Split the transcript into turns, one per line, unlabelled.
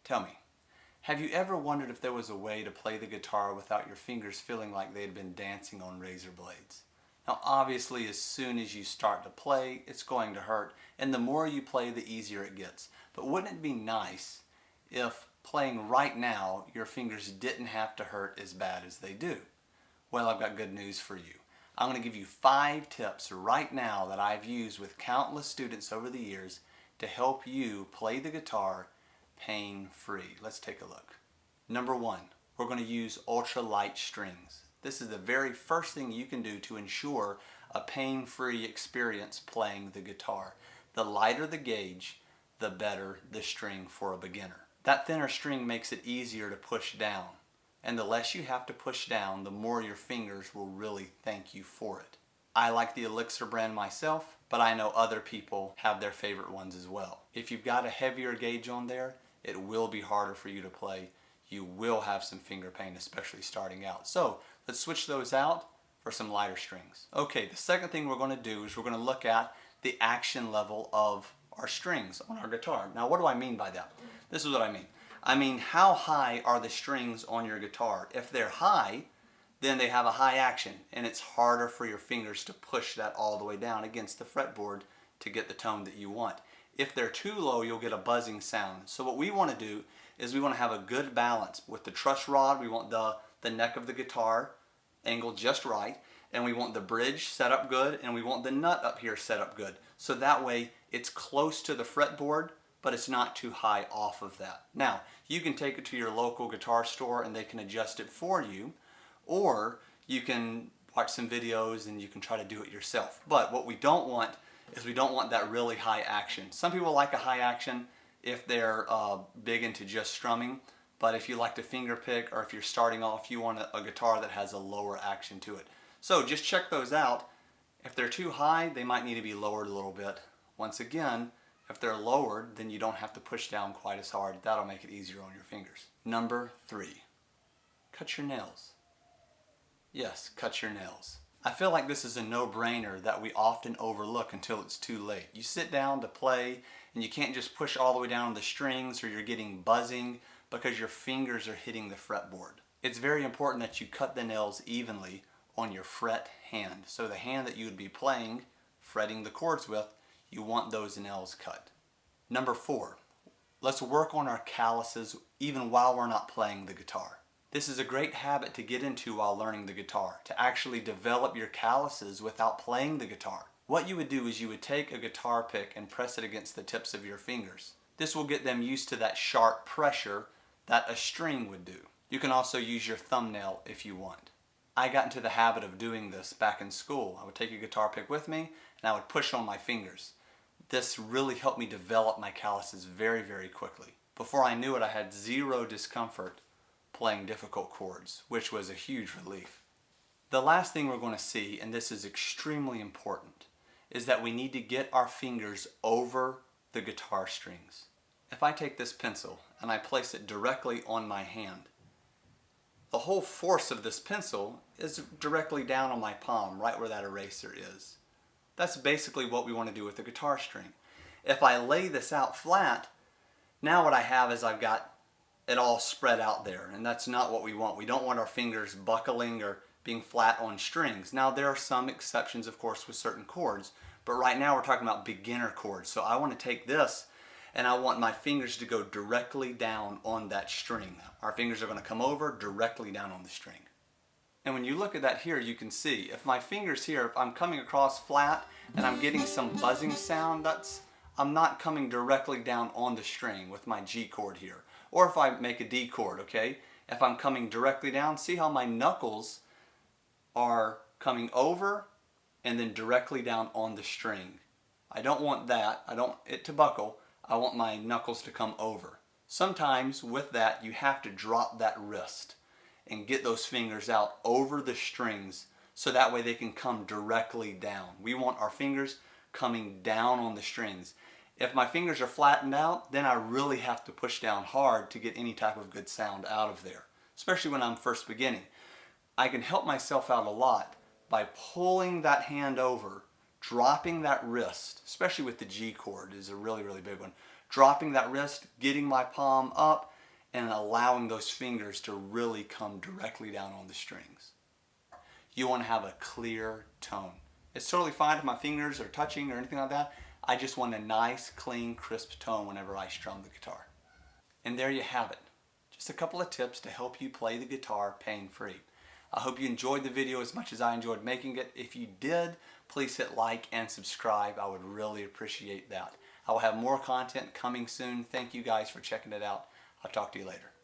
Tell me, have you ever wondered if there was a way to play the guitar without your fingers feeling like they had been dancing on razor blades? Now obviously as soon as you start to play, it's going to hurt, and the more you play, the easier it gets. But wouldn't it be nice if playing right now, your fingers didn't have to hurt as bad as they do? Well, I've got good news for you. I'm going to give you 5 tips right now that I've used with countless students over the years to help you play the guitar pain-free. Let's take a look. Number 1, we're going to use ultra-light strings. This is the very first thing you can do to ensure a pain-free experience playing the guitar. The lighter the gauge, the better the string for a beginner. That thinner string makes it easier to push down, and the less you have to push down, the more your fingers will really thank you for it. I like the Elixir brand myself, but I know other people have their favorite ones as well. If you've got a heavier gauge on there, it will be harder for you to play. You will have some finger pain, especially starting out. So let's switch those out for some lighter strings. Okay, the second thing we're going to do is we're going to look at the action level of our strings on our guitar. Now what do I mean by that? This is what I mean. I mean, how high are the strings on your guitar? If they're high, then they have a high action, and it's harder for your fingers to push that all the way down against the fretboard to get the tone that you want. If they're too low, you'll get a buzzing sound. So what we want to do is we want to have a good balance. With the truss rod, we want the neck of the guitar angled just right, and we want the bridge set up good, and we want the nut up here set up good. So that way it's close to the fretboard, but it's not too high off of that. Now, you can take it to your local guitar store and they can adjust it for you, or you can watch some videos and you can try to do it yourself. But what we don't want is we don't want that really high action. Some people like a high action if they're big into just strumming, but if you like to finger pick, or if you're starting off, you want a guitar that has a lower action to it. So just check those out. If they're too high, they might need to be lowered a little bit. Once again, if they're lowered, then you don't have to push down quite as hard. That'll make it easier on your fingers. Number 3, cut your nails. Yes, cut your nails. I feel like this is a no-brainer that we often overlook until it's too late. You sit down to play and you can't just push all the way down the strings, or you're getting buzzing because your fingers are hitting the fretboard. It's very important that you cut the nails evenly on your fret hand. So the hand that you would be playing, fretting the chords with, you want those nails cut. Number 4, let's work on our calluses even while we're not playing the guitar. This is a great habit to get into while learning the guitar, to actually develop your calluses without playing the guitar. What you would do is you would take a guitar pick and press it against the tips of your fingers. This will get them used to that sharp pressure that a string would do. You can also use your thumbnail if you want. I got into the habit of doing this back in school. I would take a guitar pick with me and I would push on my fingers. This really helped me develop my calluses very, very quickly. Before I knew it, I had zero discomfort playing difficult chords, which was a huge relief. The last thing we're going to see, and this is extremely important, is that we need to get our fingers over the guitar strings. If I take this pencil and I place it directly on my hand, the whole force of this pencil is directly down on my palm, right where that eraser is. That's basically what we want to do with the guitar string. If I lay this out flat, now what I have is I've got it all spread out there, and that's not what we want. We don't want our fingers buckling or being flat on strings. Now there are some exceptions, of course, with certain chords, but right now we're talking about beginner chords. So I want to take this and I want my fingers to go directly down on that string. Our fingers are going to come over directly down on the string. And when you look at that here, you can see if my fingers here, if I'm coming across flat and I'm getting some buzzing sound, I'm not coming directly down on the string with my G chord here. Or if I make a D chord, okay? If I'm coming directly down, see how my knuckles are coming over and then directly down on the string. I don't want that. I don't want it to buckle. I want my knuckles to come over. Sometimes with that, you have to drop that wrist and get those fingers out over the strings so that way they can come directly down. We want our fingers coming down on the strings. If my fingers are flattened out, then I really have to push down hard to get any type of good sound out of there, especially when I'm first beginning. I can help myself out a lot by pulling that hand over, dropping that wrist, especially with the G chord is a really, really big one. Dropping that wrist, getting my palm up, and allowing those fingers to really come directly down on the strings. You want to have a clear tone. It's totally fine if my fingers are touching or anything like that. I just want a nice, clean, crisp tone whenever I strum the guitar. And there you have it. Just a couple of tips to help you play the guitar pain-free. I hope you enjoyed the video as much as I enjoyed making it. If you did, please hit like and subscribe. I would really appreciate that. I will have more content coming soon. Thank you guys for checking it out. I'll talk to you later.